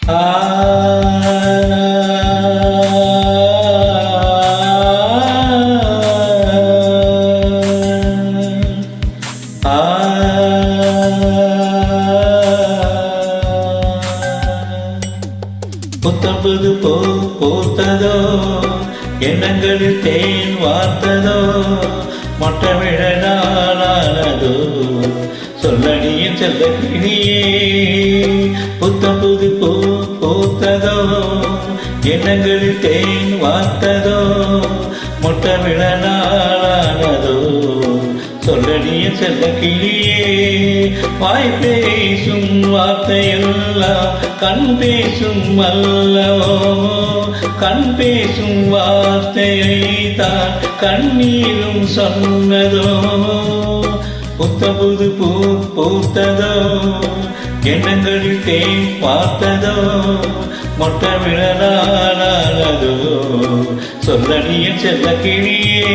ஆ புத்தம்புது பூத்ததோ எண்ணங்களில் தேன் வார்த்ததோ மொட்டமிழ நாளானதோ சொல்லடியின் செல்ல கிளியே. புத்தம்புது பூத்ததோ எண்ணங்களில் தேன் வார்த்ததோ மொட்டமிழ நாளானதோ சொல்லடியின் செல்ல கிளியே. வாய் பேசும் வார்த்தையெல்லாம் கண் பேசும் அல்லவோ, கண் பேசும் வார்த்தையை தான் கண்ணீரும் சொன்னதோ. புத்தபுது பூத்ததோ எண்ணங்களில் தேன் பார்த்ததோ மொட்டமிழ நாளானதோ சொல்லடியின் செல்ல கிளியே.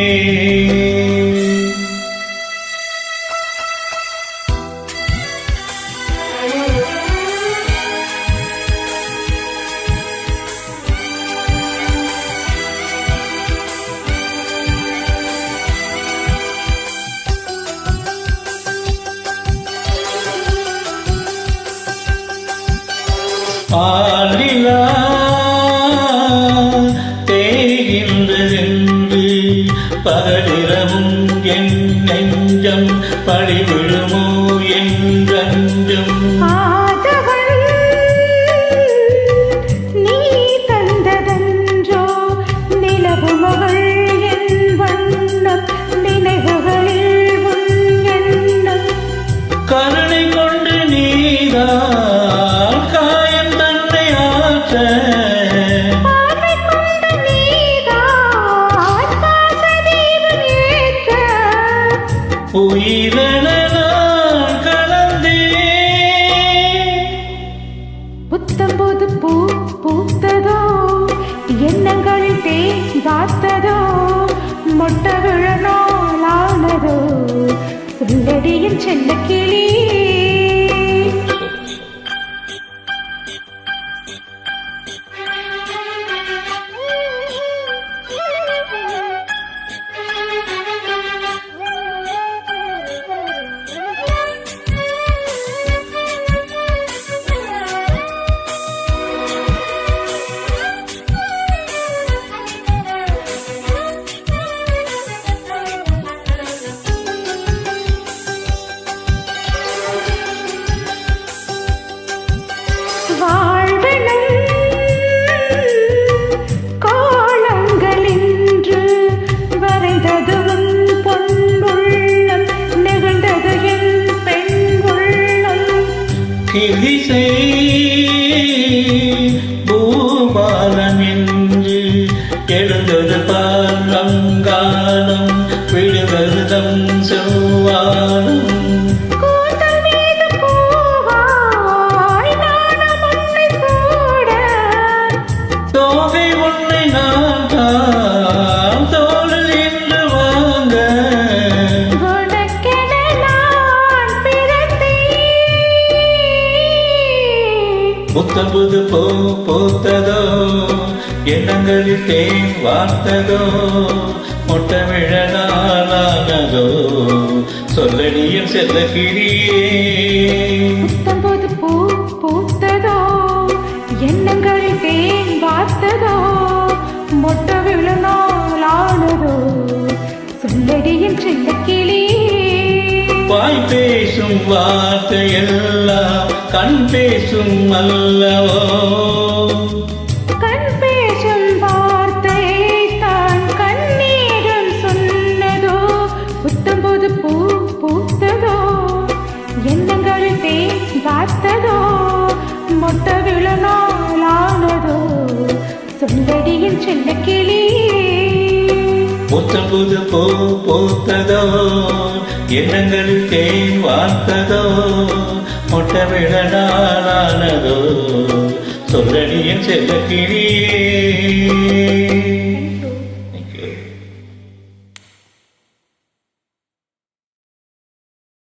ஆளிலா தேகின்றதென்று பகலிரவும் என் நெஞ்சம் படிவிழுமோ என்றும். நீ தந்ததன்றோ நிலவு மகள் என் வண்ணம் நினைவுகளில் உன் எண்ணம். கருணை கொண்டு நீதான் உயிரென நான் கலந்தே. புத்தம்போது பூத்ததோ எண்ணங்களில் தேன் காத்ததோ மொட்ட விழ நாளானதோ சொல்லடியின் செல்ல கிளி. கிளிசை பூபாலம் என்று எழுந்தது பாலங்காலம் விழுவது தம் செவ்வானம். தோகை உன்னை நான் தான் தோளில் என்று வாங்க. புத்தபுது பூத்ததோ எண்ணங்களில் தேன் வார்த்ததோ மொட்டமிழ நாளானதோ சொல்லடியின் செல்ல கிளியே. புத்தம்போது பூத்ததோ எண்ணங்களில் தேன் வார்த்ததோ மொட்ட விழ நாளானதோ சொல்லடியின் செல்ல கிளியே. வாய் பேசும் வார்த்தையெல்லாம் கண் பேசும் அல்லவோ, கண் பேசும் வார்த்தை தான் கண்ணீரும் சொன்னதோ. புத்தம்போது பூத்ததோ எண்ணங்களில் தேன் வார்த்ததோ மொட்ட விழ நாளானதோ சொல்லடியின் செல்ல கிளி. புத்தபுது பூத்ததோ எண்ணங்களில் தேன் வார்த்ததோ மொட்டமிழ நாளானதோ சொல்லடியின் செல்ல கிளியே.